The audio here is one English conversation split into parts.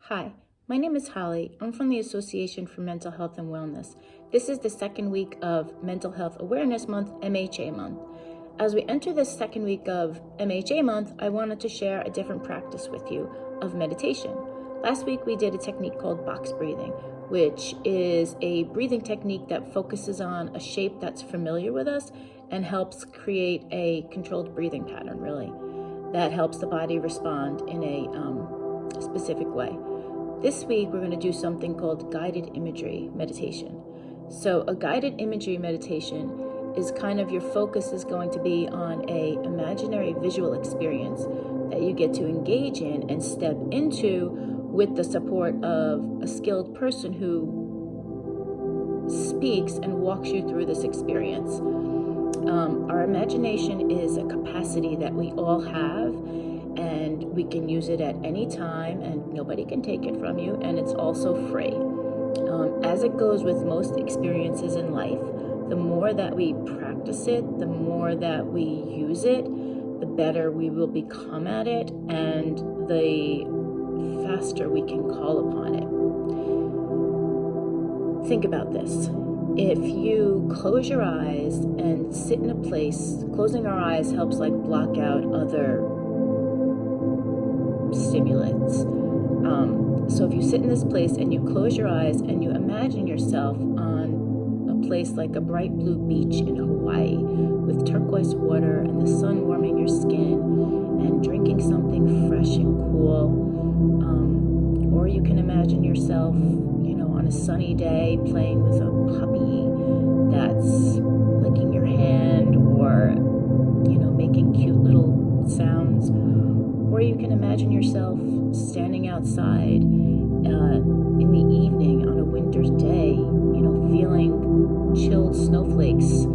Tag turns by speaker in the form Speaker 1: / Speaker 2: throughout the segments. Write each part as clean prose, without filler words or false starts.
Speaker 1: Hi, my name is Holly. I'm from the Association for Mental Health and Wellness. This is the second week of Mental Health Awareness Month, MHA Month. As we enter this second week of MHA Month, I wanted to share a different practice with you of meditation. Last week we did a technique called box breathing, which is a breathing technique that focuses on a shape that's familiar with us and helps create a controlled breathing pattern, really, that helps the body respond in a specific way. This week, we're going to do something called guided imagery meditation. So a guided imagery meditation is kind of your focus is going to be on a imaginary visual experience that you get to engage in and step into with the support of a skilled person who speaks and walks you through this experience. Our imagination is a capacity that we all have, and we can use it at any time, and nobody can take it from you, and it's also free. As it goes with most experiences in life, the more that we practice it, the more that we use it, the better we will become at it, and the faster we can call upon it. Think about this. If you close your eyes and sit in a place, closing our eyes helps like block out other stimulants. So if you sit in this place and you close your eyes and you imagine yourself on a place like a bright blue beach in Hawaii with turquoise water and the sun warming your skin and drinking something fresh and cool, or you can imagine yourself, on a sunny day playing with a puppy that's licking your hand or, making cute little sounds. Or you can imagine yourself standing outside in the evening on a winter's day, feeling chilled snowflakes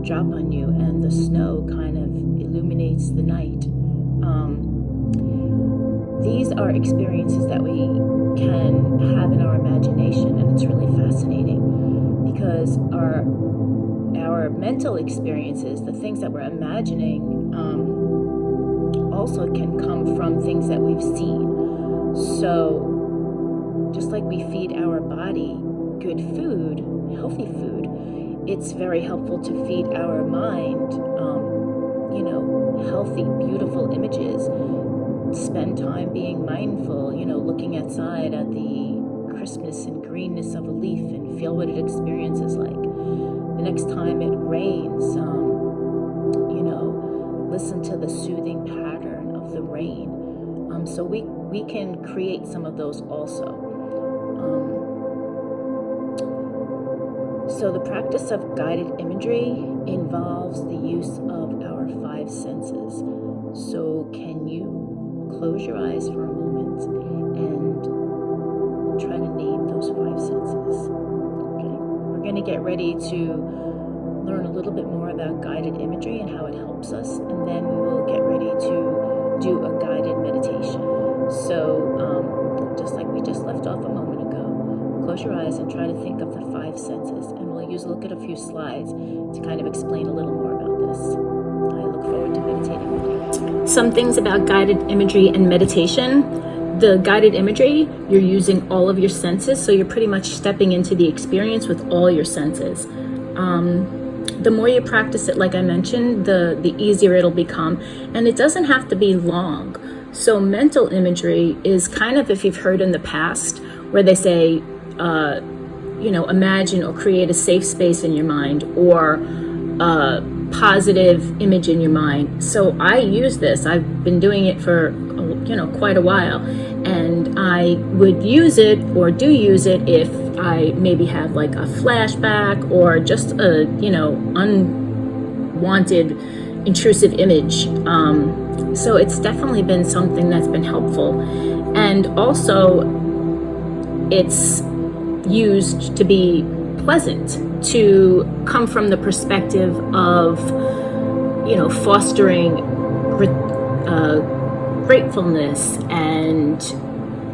Speaker 1: drop on you and the snow kind of illuminates the night. These are experiences that we can have in our imagination, and it's really fascinating because our mental experiences, the things that we're imagining, also can come from things that we've seen. So just like we feed our body good food, healthy food, it's very helpful to feed our mind, healthy, beautiful images. Spend time being mindful, looking outside at the crispness and greenness of a leaf and feel what it experiences like. The next time it rains, listen to the soothing pattern of the rain. So we can create some of those also. So the practice of guided imagery involves the use of our five senses. So can you close your eyes for a moment and try to name those five senses? Okay, we're going to get ready to learn a little bit more about guided imagery and how it helps us, and then we will get ready to do a guided meditation. So just like we just left off a moment ago, close your eyes and try to think of the five senses, and we'll look at a few slides to kind of explain a little more about this. I look forward to meditating with you. Some things about guided imagery and meditation. The guided imagery, you're using all of your senses, so you're pretty much stepping into the experience with all your senses. The more you practice it, like I mentioned, the easier it'll become, and it doesn't have to be long. So mental imagery is kind of, if you've heard in the past, where they say, imagine or create a safe space in your mind, or a positive image in your mind. So I use this. I've been doing it for, quite a while, and I would use it or do use it if I maybe have like a flashback or just a, unwanted intrusive image. So it's definitely been something that's been helpful. And also it's used to be pleasant, to come from the perspective of, fostering gratefulness and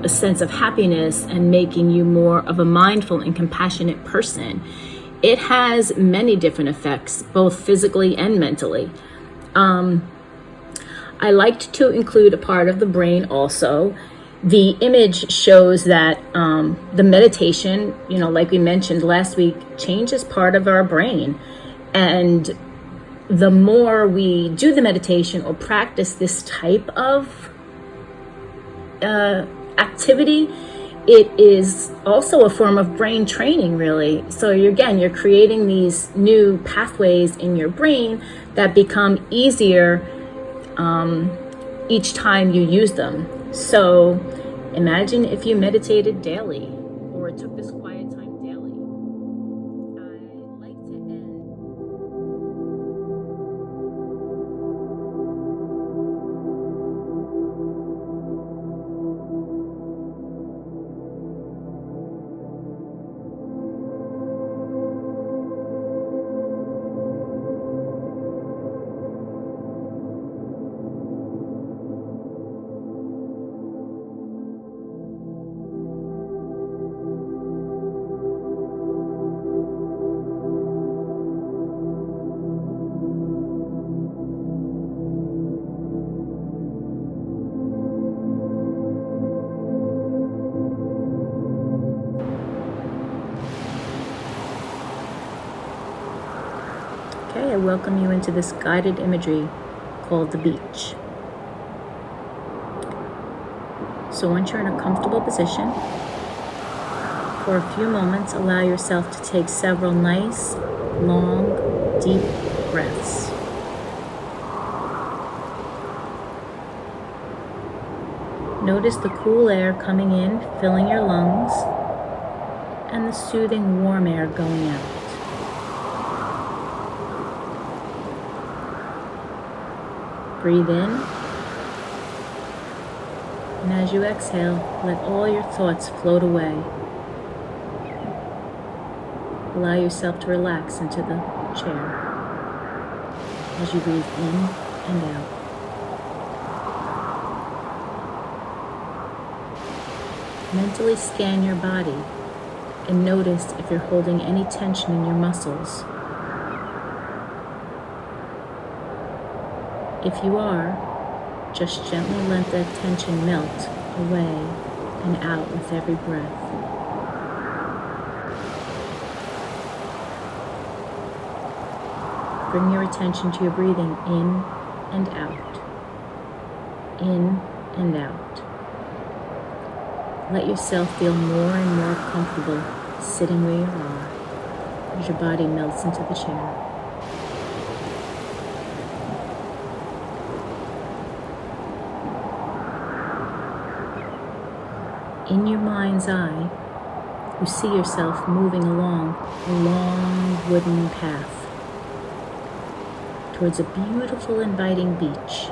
Speaker 1: a sense of happiness and making you more of a mindful and compassionate person. It has many different effects, both physically and mentally. I liked to include a part of the brain also The image shows that the meditation, like we mentioned last week, changes part of our brain. And the more we do the meditation or practice this type of activity, it is also a form of brain training, really. So you're creating these new pathways in your brain that become easier each time you use them. So imagine if you meditated daily or took this quiet time daily. I'd like to end. Okay, I welcome you into this guided imagery called the beach. So once you're in a comfortable position, for a few moments, allow yourself to take several nice, long, deep breaths. Notice the cool air coming in, filling your lungs, and the soothing warm air going out. Breathe in, and as you exhale, let all your thoughts float away. Allow yourself to relax into the chair as you breathe in and out. Mentally scan your body and notice if you're holding any tension in your muscles. If you are, just gently let that tension melt away and out with every breath. Bring your attention to your breathing in and out. In and out. Let yourself feel more and more comfortable sitting where you are as your body melts into the chair. In your mind's eye, you see yourself moving along a long wooden path towards a beautiful, inviting beach.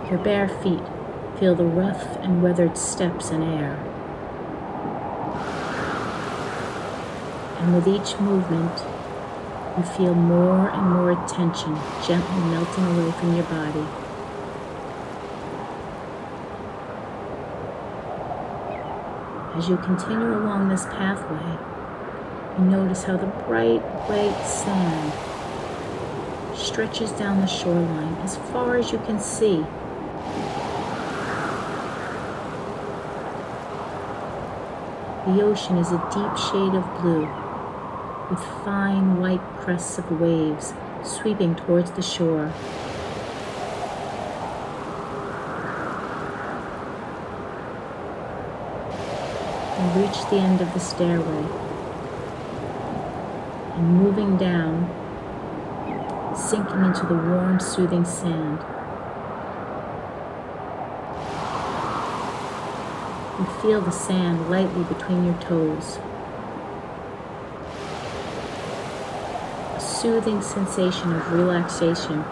Speaker 1: Your bare feet feel the rough and weathered steps and air. And with each movement, you feel more and more tension gently melting away from your body. As you continue along this pathway, you notice how the bright white sand stretches down the shoreline as far as you can see. The ocean is a deep shade of blue, with fine white crests of waves sweeping towards the shore. You reach the end of the stairway, and moving down, sinking into the warm, soothing sand, you feel the sand lightly between your toes. A soothing sensation of relaxation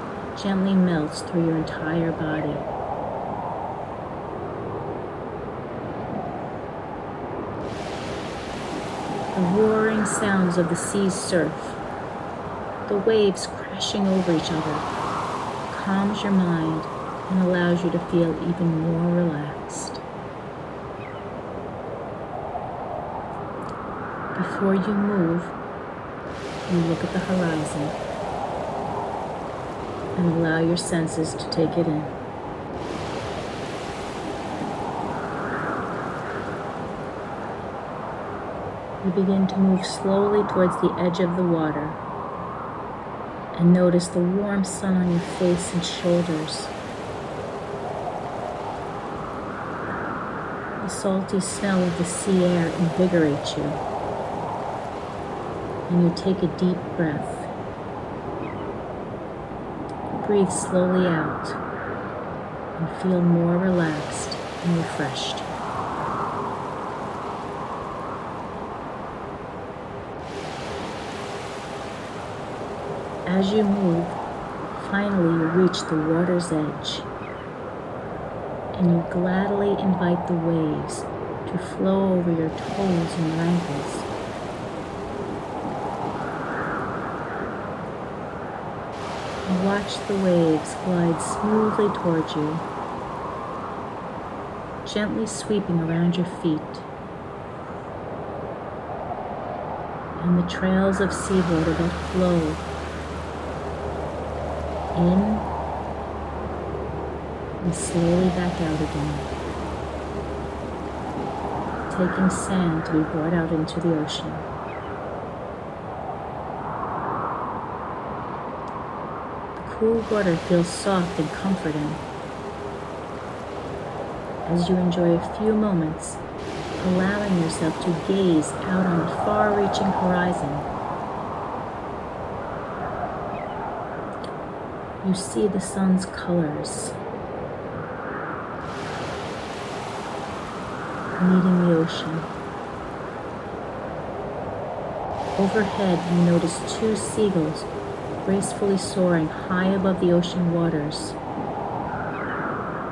Speaker 1: gently melts through your entire body. The roaring sounds of the sea's surf, the waves crashing over each other, calms your mind and allows you to feel even more relaxed. Before you move, you look at the horizon. and allow your senses to take it in. You begin to move slowly towards the edge of the water and notice the warm sun on your face and shoulders. The salty smell of the sea air invigorates you, and you take a deep breath. Breathe slowly out and feel more relaxed and refreshed. As you move, finally you reach the water's edge, and you gladly invite the waves to flow over your toes and your ankles. And watch the waves glide smoothly towards you, gently sweeping around your feet, and the trails of seawater that flow in and slowly back out again, taking sand to be brought out into the ocean. The cool water feels soft and comforting as you enjoy a few moments, allowing yourself to gaze out on the far-reaching horizon. You see the sun's colors meeting the ocean. Overhead, you notice two seagulls gracefully soaring high above the ocean waters.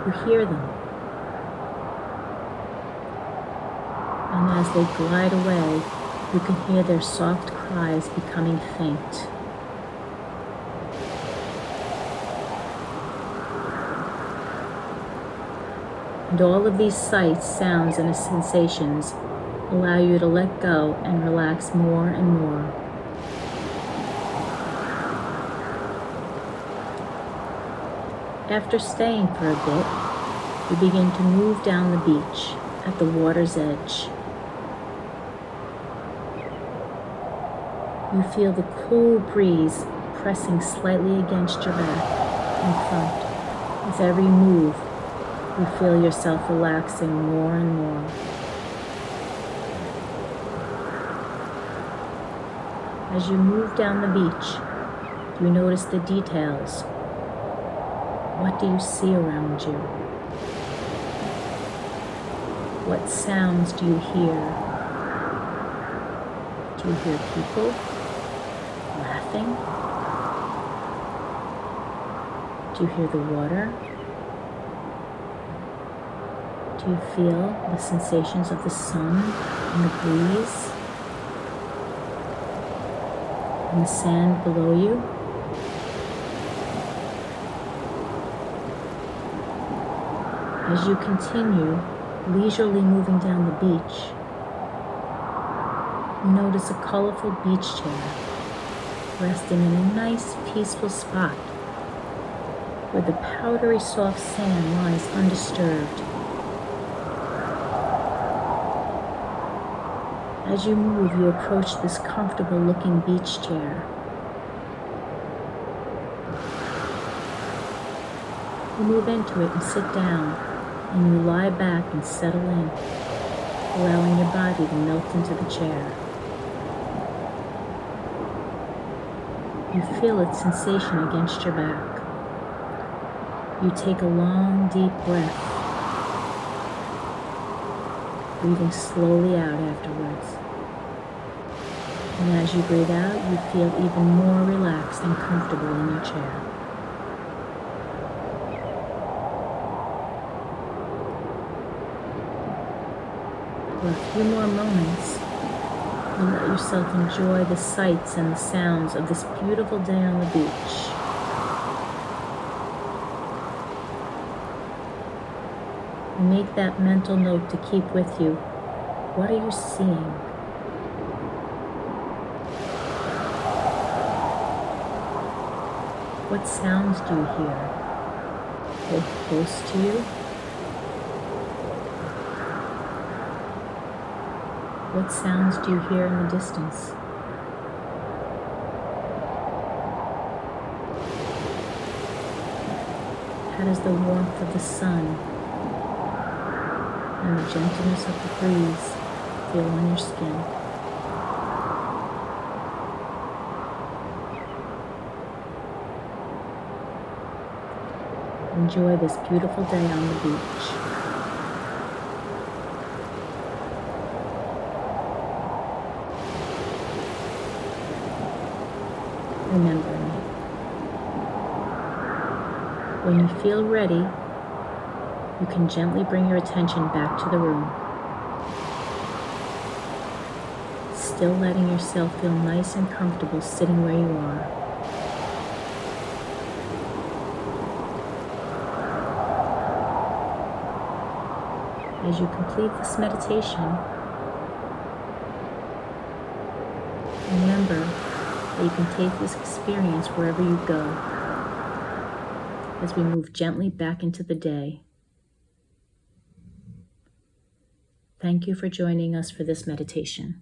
Speaker 1: You hear them, and as they glide away, you can hear their soft cries becoming faint. And all of these sights, sounds, and sensations allow you to let go and relax more and more. After staying for a bit, you begin to move down the beach at the water's edge. You feel the cool breeze pressing slightly against your back and front. With every move, you feel yourself relaxing more and more. As you move down the beach, you notice the details. What do you see around you? What sounds do you hear? Do you hear people laughing? Do you hear the water? Do you feel the sensations of the sun and the breeze and the sand below you? As you continue leisurely moving down the beach, you notice a colorful beach chair resting in a nice peaceful spot where the powdery soft sand lies undisturbed. As you move, you approach this comfortable-looking beach chair. You move into it and sit down, and you lie back and settle in, allowing your body to melt into the chair. You feel its sensation against your back. You take a long, deep breath, breathing slowly out afterwards. And as you breathe out, you feel even more relaxed and comfortable in your chair. For a few more moments, you let yourself enjoy the sights and the sounds of this beautiful day on the beach. And make that mental note to keep with you. What are you seeing? What sounds do you hear? Are they close to you? What sounds do you hear in the distance? How does the warmth of the sun and the gentleness of the breeze feel on your skin? Enjoy this beautiful day on the beach. Remember me. When you feel ready, you can gently bring your attention back to the room, still letting yourself feel nice and comfortable sitting where you are. As you complete this meditation, remember that you can take this experience wherever you go as we move gently back into the day. Thank you for joining us for this meditation.